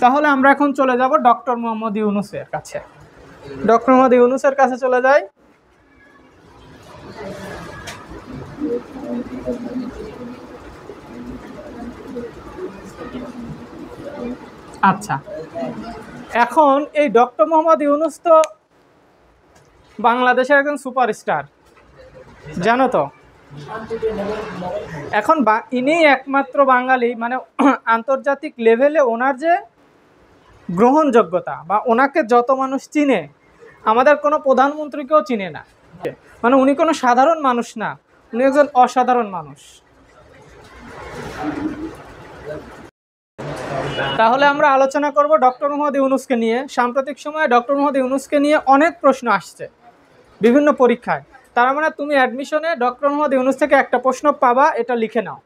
তাহলে আমরা এখন চলে যাব ডক্টর মোহাম্মদ ইউনূসের কাছে। ডক্টর মোহাম্মদ ইউনূসের কাছে চলে যাই। আচ্ছা, এখন এই ডক্টর মোহাম্মদ ইউনূস তো বাংলাদেশের একজন সুপারস্টার, জানো তো। এখন ইনি একমাত্র বাঙালি, মানে আন্তর্জাতিক লেভেলে ওনার যে গ্রহণযোগ্যতা বা ওনাকে যত মানুষ চিনে, আমাদের কোনো প্রধানমন্ত্রীকেও চিনে না। মানে উনি কোনো সাধারণ মানুষ না, উনি একজন অসাধারণ মানুষ। তাহলে আমরা আলোচনা করব ডক্টর মোহাম্মদ ইউনূসকে নিয়ে। সাম্প্রতিক সময়ে ডক্টর মোহাম্মদ ইউনূসকে নিয়ে অনেক প্রশ্ন আসছে বিভিন্ন পরীক্ষায়। তার মানে তুমি অ্যাডমিশনে ডক্টর মোহাম্মদ ইউনূস থেকে একটা প্রশ্ন পাবা, এটা লিখে নাও।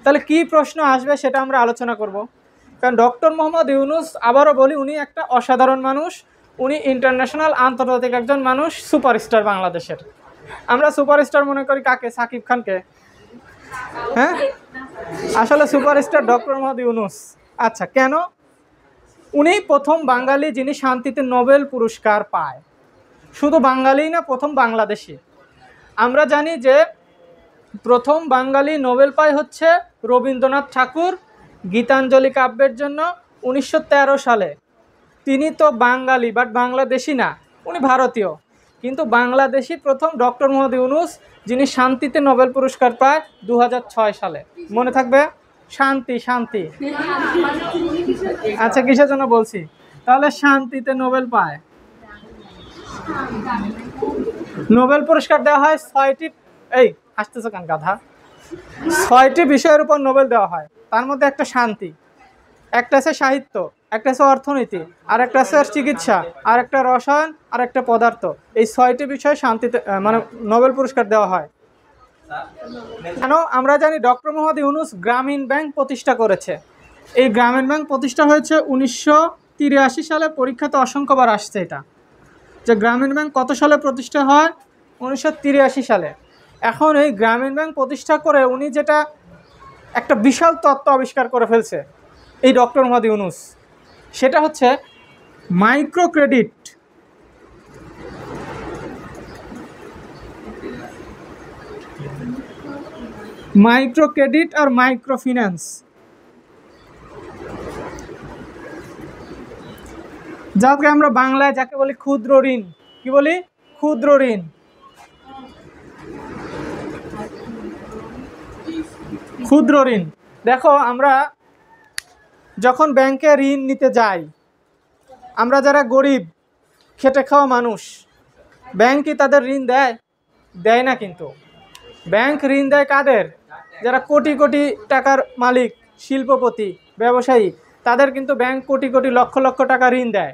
তাহলে কি প্রশ্ন আসবে সেটা আমরা আলোচনা করব। কারণ ডক্টর মোহাম্মদ ইউনূস, আবারও বলি, উনি একটা অসাধারণ মানুষ। উনি ইন্টারন্যাশনাল, আন্তর্জাতিক একজন মানুষ, সুপারস্টার বাংলাদেশের। আমরা সুপারস্টার মনে করি কাকে? সাকিব খানকে। হ্যাঁ, আসলে সুপারস্টার ডক্টর মোহাম্মদ ইউনূস। আচ্ছা, কেন? উনি প্রথম বাঙালি যিনি শান্তিতে নোবেল পুরস্কার পায়। শুধু বাঙালি না, প্রথম বাংলাদেশি। আমরা জানি যে প্রথম বাঙালি নোবেল পায় হচ্ছে রবীন্দ্রনাথ ঠাকুর গীতাঞ্জলি কাব্যের জন্য 1913 সালে। তিনি তো বাঙালি, বাট বাংলাদেশি না, উনি ভারতীয়। কিন্তু বাংলাদেশি প্রথম ডক্টর মোহাম্মদ ইউনূস, যিনি শান্তিতে নোবেল পুরস্কার পায় 2006 সালে। মনে থাকবে, শান্তি শান্তি। আচ্ছা, কিসের জন্য বলছি? তাহলে শান্তিতে নোবেল পায়। নোবেল পুরস্কার দেওয়া হয় 6টি, এই আসতেছে কান গাধা, 6টি বিষয়ের উপর নোবেল দেওয়া হয়। তার মধ্যে একটা শান্তি, একটা আছে সাহিত্য, একটা আছে অর্থনীতি, আর একটা আছে চিকিৎসা, আর একটা রসায়ন, আর একটা পদার্থ। এই 6টি বিষয়ে শান্তিতে মানে নোবেল পুরস্কার দেওয়া হয়। কেন? আমরা জানি ডক্টর মোহাম্মদ ইউনূস গ্রামীণ ব্যাংক প্রতিষ্ঠা করেছে। এই গ্রামীণ ব্যাংক প্রতিষ্ঠা হয়েছে 1983 সালে। পরীক্ষাতে অসংখ্যবার আসছে এটা, যে গ্রামীণ ব্যাংক কত সালে প্রতিষ্ঠা হয়? 1983 সালে। এখন এই গ্রামীণ ব্যাংক প্রতিষ্ঠা করে উনি যেটা একটা বিশাল তত্ত্ব আবিষ্কার করে ফেলছে এই ডক্টর মোহাম্মদ ইউনূস, সেটা হচ্ছে মাইক্রো ক্রেডিট। মাইক্রো ক্রেডিট আর মাইক্রো ফিন্যান্স, যাকে আমরা বাংলায় যাকে বলি ক্ষুদ্র ঋণ। কি বলি? ক্ষুদ্র ঋণ। ক্ষুদ্র ঋণ। দেখো, আমরা যখন ব্যাংকে ঋণ নিতে যাই, আমরা যারা গরিব খেটে খাওয়া মানুষ, ব্যাংক কি তাদের ঋণ দেয়? দেয় না। কিন্তু ব্যাংক ঋণ দেয় কাদের? যারা কোটি কোটি টাকার মালিক, শিল্পপতি, ব্যবসায়ী, তাদের কিন্তু ব্যাংক কোটি কোটি লক্ষ লক্ষ টাকা ঋণ দেয়।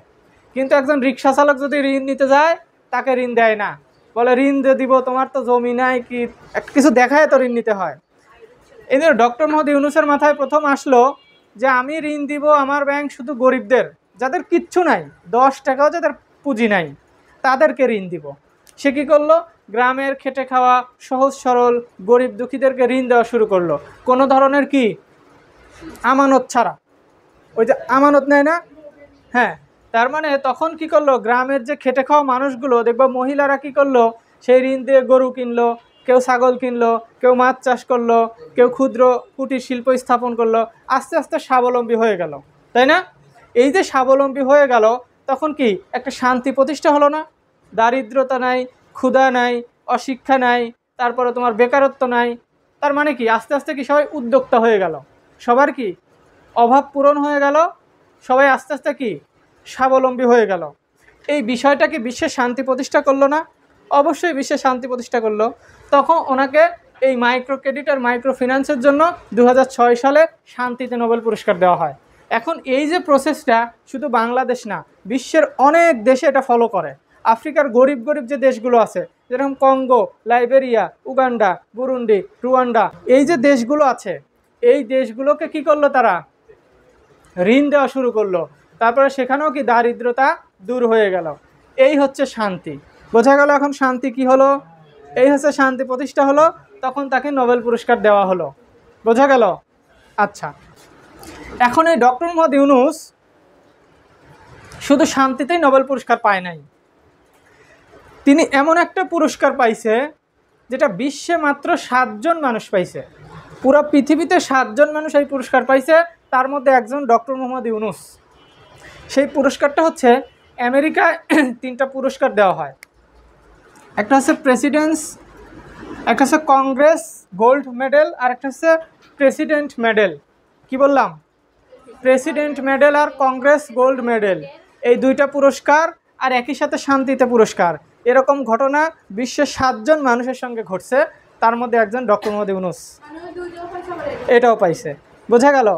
কিন্তু একজন রিক্সা চালক যদি ঋণ নিতে যায়, তাকে ঋণ দেয় না। বলে ঋণ দিয়ে দিব, তোমার তো জমি নাই, কি কিছু দেখায় তো ঋণ নিতে হয়। এই জন্য ডক্টর মোহাম্মদ ইউনূসের মাথায় প্রথম আসলো যে আমি ঋণ দিব আমার ব্যাংক শুধু গরিবদের, যাদের কিচ্ছু নাই, 10 টাকাও যাদের পুঁজি নাই, তাদেরকে ঋণ দিব। সে কী করলো? গ্রামের খেটে খাওয়া সহজ সরল গরিব দুঃখীদেরকে ঋণ দেওয়া শুরু করলো। কোনো ধরনের কি আমানত ছাড়া। ওই যে আমানত নেয় না, হ্যাঁ। তার মানে তখন কি করলো? গ্রামের যে খেটে খাওয়া মানুষগুলো, দেখবা মহিলারা কি করলো? সেই ঋণ দিয়ে গরু কিনলো, কেউ ছাগল কিনলো, কেউ মাছ চাষ করলো, কেউ ক্ষুদ্র কুটির শিল্প স্থাপন করলো। আস্তে আস্তে স্বাবলম্বী হয়ে গেল, তাই না? এই যে স্বাবলম্বী হয়ে গেল, তখন কি একটা শান্তি প্রতিষ্ঠা হলো না? দারিদ্রতা নাই, ক্ষুধা নাই, অশিক্ষা নাই, তারপরে তোমার বেকারত্ব নাই। তার মানে কি আস্তে আস্তে কি সবাই উদ্যোক্তা হয়ে গেল, সবার কি অভাব পূরণ হয়ে গেল, সবাই আস্তে আস্তে কি স্বাবলম্বী হয়ে গেল। এই বিষয়টা কি বিশ্বের শান্তি প্রতিষ্ঠা করলো না? অবশ্যই বিশ্বের শান্তি প্রতিষ্ঠা করলো। তখন ওনাকে এই মাইক্রো ক্রেডিট আর মাইক্রো ফিন্যান্সের জন্য 2006 সালে শান্তিতে নোবেল পুরস্কার দেওয়া হয়। এখন এই যে প্রসেসটা শুধু বাংলাদেশ না, বিশ্বের অনেক দেশে এটা ফলো করে। আফ্রিকার গরিব গরিব যে দেশগুলো আছে, যেরকম Congo, Liberia, Uganda, Burundi, Rwanda, এই যে দেশগুলো আছে, এই দেশগুলোকে কি করলো? তারা ঋণ দেওয়া শুরু করলো। তারপরে সেখানেও কি দারিদ্রতা দূর হয়ে গেল। এই হচ্ছে শান্তি। বোঝা গেল এখন শান্তি কি হলো? এই হচ্ছে শান্তি প্রতিষ্ঠা হলো, তখন তাকে নোবেল পুরস্কার দেওয়া হলো। বোঝা গেল? আচ্ছা, এখন এই ডক্টর মোহাম্মদ ইউনূস শুধু শান্তিতেই নোবেল পুরস্কার পায় নাই, তিনি এমন একটা পুরস্কার পাইছে যেটা বিশ্বে মাত্র 7 জন মানুষ পাইছে। পুরো পৃথিবীতে 7 জন মানুষ এই পুরস্কার পাইছে, তার মধ্যে একজন ডক্টর মোহাম্মদ ইউনূস। সেই পুরস্কারটা হচ্ছে আমেরিকায় 3টা পুরস্কার দেওয়া হয়, একটা হচ্ছে প্রেসিডেন্টস, একটা হচ্ছে কংগ্রেস গোল্ড মেডেল, আর একটা হচ্ছে প্রেসিডেন্ট মেডেল। কি বললাম? প্রেসিডেন্ট মেডেল আর কংগ্রেস গোল্ড মেডেল, এই 2টা পুরস্কার, আর একই সাথে শান্তিতে পুরস্কার। এরকম ঘটনা বিশ্বের 7 জন মানুষের সঙ্গে ঘটছে, তার মধ্যে একজন ডক্টর মোহাম্মদ ইউনূস এটাও পাইছে। বোঝা গেল?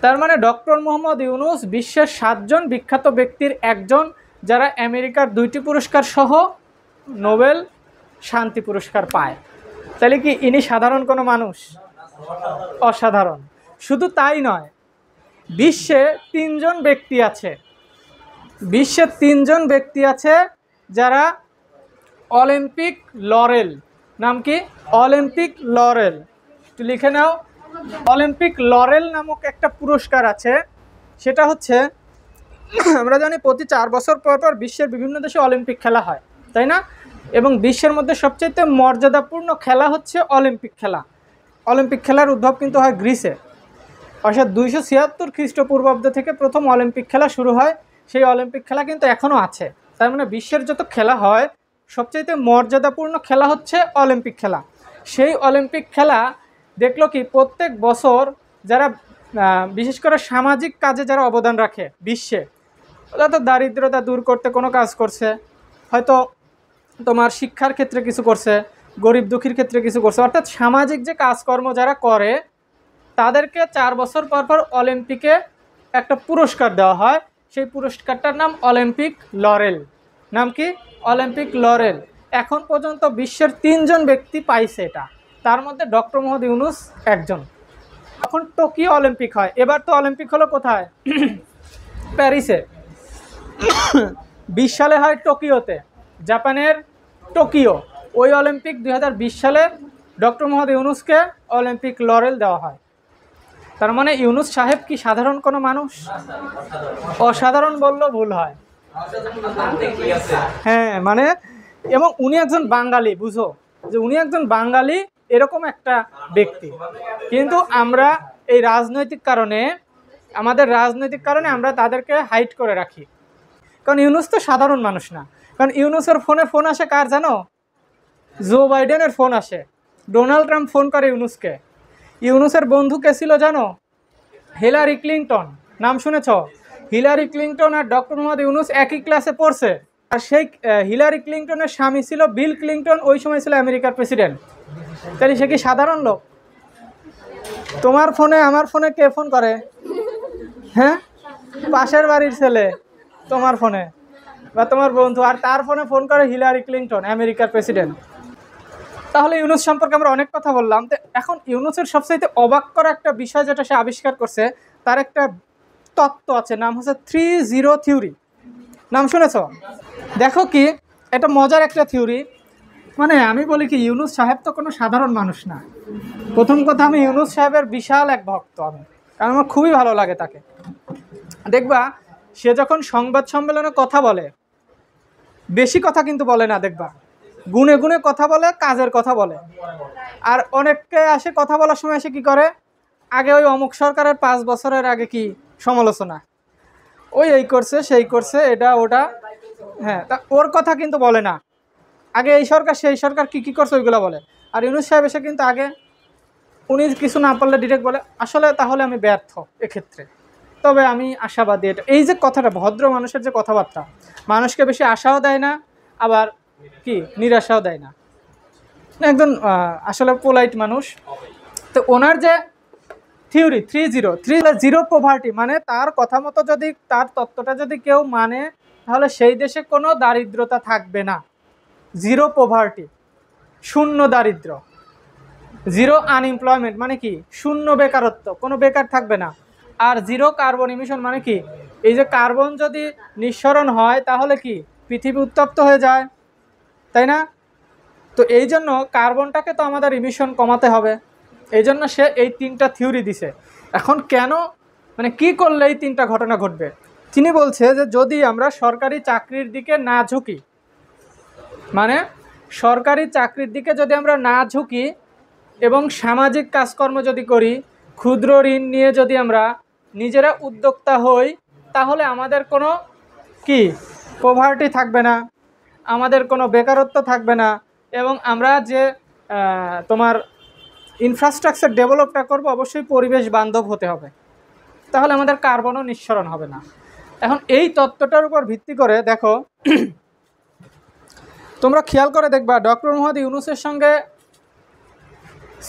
তার মানে ডক্টর মোহাম্মদ ইউনূস বিশ্বের 7 জন বিখ্যাত ব্যক্তির একজন, যারা আমেরিকার 2টি পুরস্কার সহ নোবেল শান্তি পুরস্কার পায়। তাহলে কি ইনি সাধারণ কোনো মানুষ? অসাধারণ। শুধু তাই নয়, বিশ্বে 3 জন ব্যক্তি আছে, বিশ্বে 3 জন ব্যক্তি আছে যারা অলিম্পিক লরেল, নাম কি? অলিম্পিক লরেল, একটু লিখে নাও। অলিম্পিক লরেল নামক একটা পুরস্কার আছে, সেটা হচ্ছে আমরা জানি প্রতি 4 বছর পর পর বিশ্বের বিভিন্ন দেশে অলিম্পিক খেলা হয়, তাই না? এবং বিশ্বের মধ্যে সবচেয়ে মর্যাদাপূর্ণ খেলা হচ্ছে অলিম্পিক খেলা। অলিম্পিক খেলার উদ্ভব কিন্তু হয় গ্রিসে, অর্থাৎ 276 খ্রিস্টপূর্বাব্দ থেকে প্রথম অলিম্পিক খেলা শুরু হয়। সেই অলিম্পিক খেলা কিন্তু এখনও আছে। তার মানে বিশ্বের যত খেলা হয় সবচেয়ে মর্যাদাপূর্ণ খেলা হচ্ছে অলিম্পিক খেলা। সেই অলিম্পিক খেলা দেখলো কি প্রত্যেক বছর যারা বিশেষ করে সামাজিক কাজে যারা অবদান রাখে বিশ্বে, অর্থাৎ দারিদ্রতা দূর করতে কোনো কাজ করছে, হয়তো তোমার শিক্ষার ক্ষেত্রে কিছু করছে, গরিব দুঃখীর ক্ষেত্রে কিছু করছে, অর্থাৎ সামাজিক যে কাজকর্ম যারা করে তাদেরকে 4 বছর পর পর অলিম্পিকে একটা পুরস্কার দেওয়া হয়। সেই পুরস্কারটার নাম অলিম্পিক লরেল। নাম কি? Olympic lauryl. এখন পর্যন্ত বিশ্বের 3 জন ব্যক্তি পাইছে এটা, তার মধ্যে ডক্টর মোহাম্মদ ইউনূস একজন। এখন টোকিও অলিম্পিক হয়, এবার তো অলিম্পিক হলো কোথায়? প্যারিসে। 20 সালে হয় টোকিওতে, জাপানের টোকিও। ওই অলিম্পিক 2020 সালে ডক্টর মোহাম্মদ ইউনূসকে অলিম্পিক লরেল দেওয়া হয়। তার মানে ইউনূস সাহেব কি সাধারণ কোনো মানুষ? অসাধারণ বললেও ভুল হয়। হ্যাঁ, মানে এবং উনি একজন বাঙালি, বুঝো যে উনি একজন বাঙালি, এরকম একটা ব্যক্তি। কিন্তু আমরা এই রাজনৈতিক কারণে, আমাদের রাজনৈতিক কারণে আমরা তাদেরকে হাইড করে রাখি। কারণ ইউনূস তো সাধারণ মানুষ না। কারণ ইউনূসের ফোন আসে কার জানো? জো বাইডেনের ফোন আসে। ডোনাল্ড ট্রাম্প ফোন করে ইউনূসকে। ইউনূসের বন্ধু কে ছিল জানো? Hillary Clinton. নাম শুনেছ? হিলারি ক্লিন্টন আর ডক্টর মোহাম্মদ ইউনূস একই ক্লাসে পড়ছে। আর সেই হিলারি ক্লিন্টনের স্বামী ছিল বিল ক্লিন্টন, ওই সময় ছিল আমেরিকার প্রেসিডেন্ট। তাহলে সে কি সাধারণ লোক? তোমার ফোনে আমার ফোনে কে ফোন করে? হ্যাঁ, পাশের বাড়ির ছেলে তোমার ফোনে, বা তোমার বন্ধু, আর তার ফোনে ফোন করে হিলারি ক্লিন্টন, আমেরিকার প্রেসিডেন্ট। তাহলে ইউনূস সম্পর্কে আমরা অনেক কথা বললাম। তো এখন ইউনূসের সবচাইতে অবাক করা একটা বিষয় যেটা সে আবিষ্কার করছে, তার একটা তত্ত্ব আছে, নাম হচ্ছে 3-0 থিওরি। নাম শুনেছ? দেখো কি, এটা মজার একটা থিওরি। মানে আমি বলি কি, ইউনূস সাহেব তো কোনো সাধারণ মানুষ না। প্রথম কথা, আমি ইউনূস সাহেবের বিশাল এক ভক্ত আমি, কারণ আমার খুবই ভালো লাগে তাকে। দেখবা সে যখন সংবাদ সম্মেলনে কথা বলে, বেশি কথা কিন্তু বলে না, দেখবা গুনে গুনে কথা বলে, কাজের কথা বলে। আর অনেককে আসে কথা বলার সময় এসে কি করে, আগে ওই অমুক সরকারের 5 বছরের আগে কি সমালোচনা, ওই এই করছে সেই করছে এটা ওটা। হ্যাঁ, তা ওর কথা কিন্তু বলে না, আগে এই সরকার সেই সরকার কি কি করছে ওইগুলো বলে। আর ইউনূস সাহেব এসে কিন্তু আগে উনি কিছু না পারলে ডিরেক্ট বলে আসলে তাহলে আমি ব্যর্থ এক্ষেত্রে, তবে আমি আশাবাদী। এটা এই যে কথাটা, ভদ্র মানুষের যে কথাবার্তা, মানুষকে বেশি আশাও দেয় না, আবার কি নিরাশাও দেয় না, একজন আসলে পোলাইট মানুষ। তো ওনার যে থিওরি 3-0 পভার্টি, মানে তার কথা মতো যদি, তার তত্ত্বটা যদি কেউ মানে, তাহলে সেই দেশে কোনো দারিদ্রতা থাকবে না। 0 পভার্টি, শূন্য দারিদ্র। 0 আনএমপ্লয়মেন্ট, মানে কি শূন্য বেকারত্ব, কোনো বেকার থাকবে না। আর 0 কার্বন ইমিশন, মানে কি এই যে কার্বন যদি নিঃসরণ হয় তাহলে কি পৃথিবী উত্তপ্ত হয়ে যায়, তাই না? তো এই জন্য কার্বনটাকে তো আমাদের ইমিশন কমাতে হবে, এই জন্য সে এই 3টা থিওরি দিছে। এখন কেন, মানে কি করলে এই 3টা ঘটনা ঘটবে? তিনি বলছে যে যদি আমরা সরকারি চাকরির দিকে না ঝুঁকি, মানে সরকারি চাকরির দিকে যদি আমরা না ঝুঁকি এবং সামাজিক কাজকর্ম যদি করি, ক্ষুদ্র ঋণ নিয়ে যদি আমরা নিজেরা উদ্যোক্তা হই, তাহলে আমাদের কোনো কি পভার্টি থাকবে না, আমাদের কোনো বেকারত্ব থাকবে না, এবং আমরা যে তোমার ইনফ্রাস্ট্রাকচার ডেভেলপটা করব অবশ্যই পরিবেশ বান্ধব হতে হবে, তাহলে আমাদের কার্বনও নিঃসরণ হবে না। এখন এই তত্ত্বটার উপর ভিত্তি করে দেখো, তোমরা খেয়াল করে দেখবা ডক্টর মোহাম্মদ ইউনূসের সঙ্গে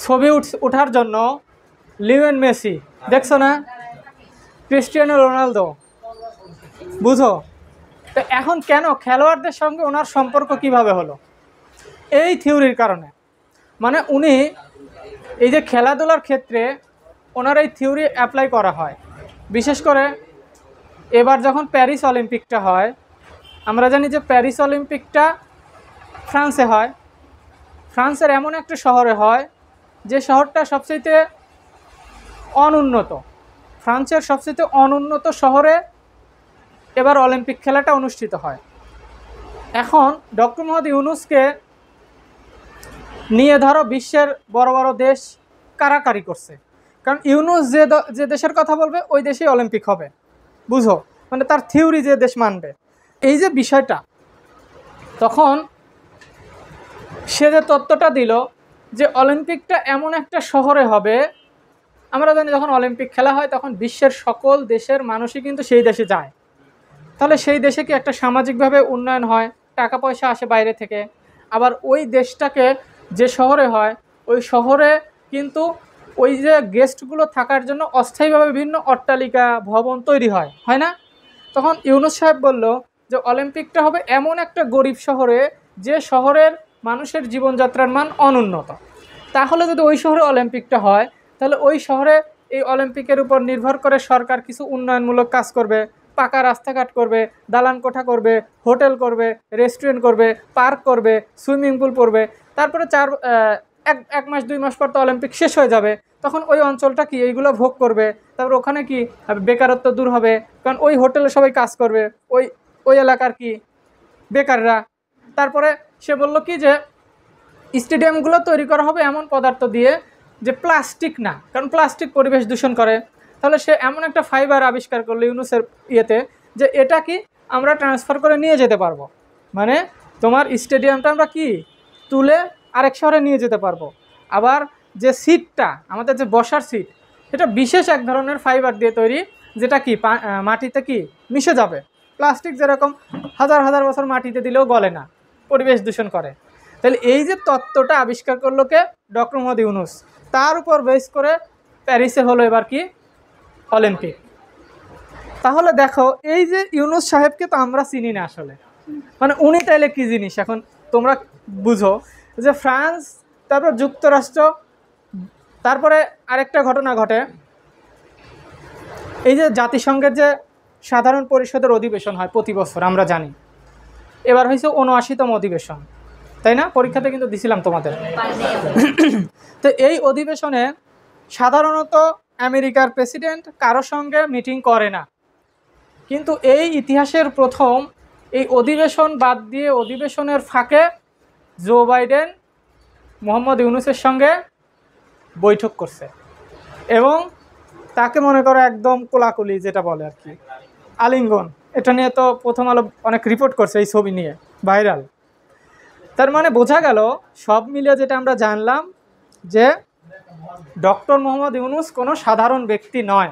ছবি ওঠার জন্য লিওনেল মেসি, দেখছো না, ক্রিস্টিয়ানো রোনালদো, বুঝো তো এখন কেন খেলোয়াড়দের সঙ্গে ওনার সম্পর্ক কিভাবে হলো? এই থিওরির কারণে। মানে উনি এই যে খেলাধুলার ক্ষেত্রে ওনার এই থিওরি অ্যাপ্লাই করা হয়। বিশেষ করে এবার যখন প্যারিস অলিম্পিকটা হয়, আমরা জানি যে প্যারিস অলিম্পিকটা ফ্রান্সে হয়। ফ্রান্সের এমন একটা শহরে হয় যে শহরটা সবচেয়ে অনুন্নত, ফ্রান্সের সবচেয়ে অনুন্নত শহরে এবার অলিম্পিক খেলাটা অনুষ্ঠিত হয়। এখন ডক্টর মোহাম্মদ ইউনূসকে নিয়ে ধরো বিশ্বের বড় বড় দেশ কারাকারি করছে, কারণ ইউনূস যে দেশের কথা বলবে ওই দেশেই অলিম্পিক হবে, বুঝো, মানে তার থিওরি যে দেশ মানবে, এই যে বিষয়টা। তখন সে যে তত্ত্বটা দিল যে অলিম্পিকটা এমন একটা শহরে হবে, আমরা জানি যখন অলিম্পিক খেলা হয় তখন বিশ্বের সকল দেশের মানুষই কিন্তু সেই দেশে যায়, তাহলে সেই দেশে কি একটা সামাজিকভাবে উন্নয়ন হয়, টাকা পয়সা আসে বাইরে থেকে, আবার ওই দেশটাকে যে শহরে হয় ওই শহরে কিন্তু ওই যে গেস্টগুলো থাকার জন্য অস্থায়ীভাবে বিভিন্ন অট্টালিকা ভবন তৈরি হয়, হয় না? তখন ইউনূস সাহেব বলল যে অলিম্পিকটা হবে এমন একটা গরিব শহরে যে শহরের মানুষের জীবনযাত্রার মান অনুন্নত। তাহলে যদি ওই শহরে অলিম্পিকটা হয় তাহলে ওই শহরে এই অলিম্পিকের উপর নির্ভর করে সরকার কিছু উন্নয়নমূলক কাজ করবে, পাকা রাস্তাঘাট করবে, দালান কোঠা করবে, হোটেল করবে, রেস্টুরেন্ট করবে, পার্ক করবে, সুইমিং পুল করবে। তারপরে এক মাস 2 মাস পর তো অলিম্পিক শেষ হয়ে যাবে, তখন ওই অঞ্চলটা কি এইগুলো ভোগ করবে। তারপর ওখানে কি বেকারত্ব দূর হবে, কারণ ওই হোটেলে সবাই কাজ করবে, ওই ওই এলাকার কি বেকাররা। তারপরে সে বলল কি যে স্টেডিয়ামগুলো তৈরি করা হবে এমন পদার্থ দিয়ে যে প্লাস্টিক না, কারণ প্লাস্টিক পরিবেশ দূষণ করে। তাহলে সে এমন একটা ফাইবার আবিষ্কার করলো ইউনূসের ইয়েতে যে এটা কি আমরা ট্রান্সফার করে নিয়ে যেতে পারবো, মানে তোমার স্টেডিয়ামটা আমরা কি তুলে আরেক শহরে নিয়ে যেতে পারবো। আবার যে সিটটা আমাদের যে বসার সিট, এটা বিশেষ এক ধরনের ফাইবার দিয়ে তৈরি, যেটা কি মাটিতে কি মিশে যাবে। প্লাস্টিক যেরকম হাজার হাজার বছর মাটিতে দিলেও গলে না, পরিবেশ দূষণ করে। তাহলে এই যে তত্ত্বটা আবিষ্কার করলো কে? ডক্টর মোহাম্মদ ইউনূস। তার উপর বেস করে প্যারিসে হলো এবার কি অলিম্পিক। তাহলে দেখো এই যে ইউনূস সাহেবকে তো আমরা চিনি না আসলে, মানে উনি তাইলে কি জিনিস এখন তোমরা বুঝো যে ফ্রান্স, তারপর যুক্তরাষ্ট্র, তারপরে আরেকটা ঘটনা ঘটে, এই যে জাতিসংঘের যে সাধারণ পরিষদের অধিবেশন হয় প্রতি বছর, আমরা জানি এবার হয়েছে ৭৯তম অধিবেশন, তাই না? পরীক্ষাতে কিন্তু দিছিলাম তোমাদের। তো এই অধিবেশনে সাধারণত আমেরিকার প্রেসিডেন্ট কারোর সঙ্গে মিটিং করে না, কিন্তু এই ইতিহাসের প্রথম এই অধিবেশন বাদ দিয়ে অধিবেশনের ফাঁকে জো বাইডেন মোহাম্মদ ইউনূসের সঙ্গে বৈঠক করছে, এবং তাকে মনে করো একদম কোলাকুলি যেটা বলে আর কি, আলিঙ্গন। এটা নিয়ে তো প্রথম আলো অনেক রিপোর্ট করছে, এই ছবি নিয়ে ভাইরাল। তার মানে বোঝা গেল সব মিলিয়ে যেটা আমরা জানলাম যে ডক্টর মোহাম্মদ ইউনূস কোনো সাধারণ ব্যক্তি নয়।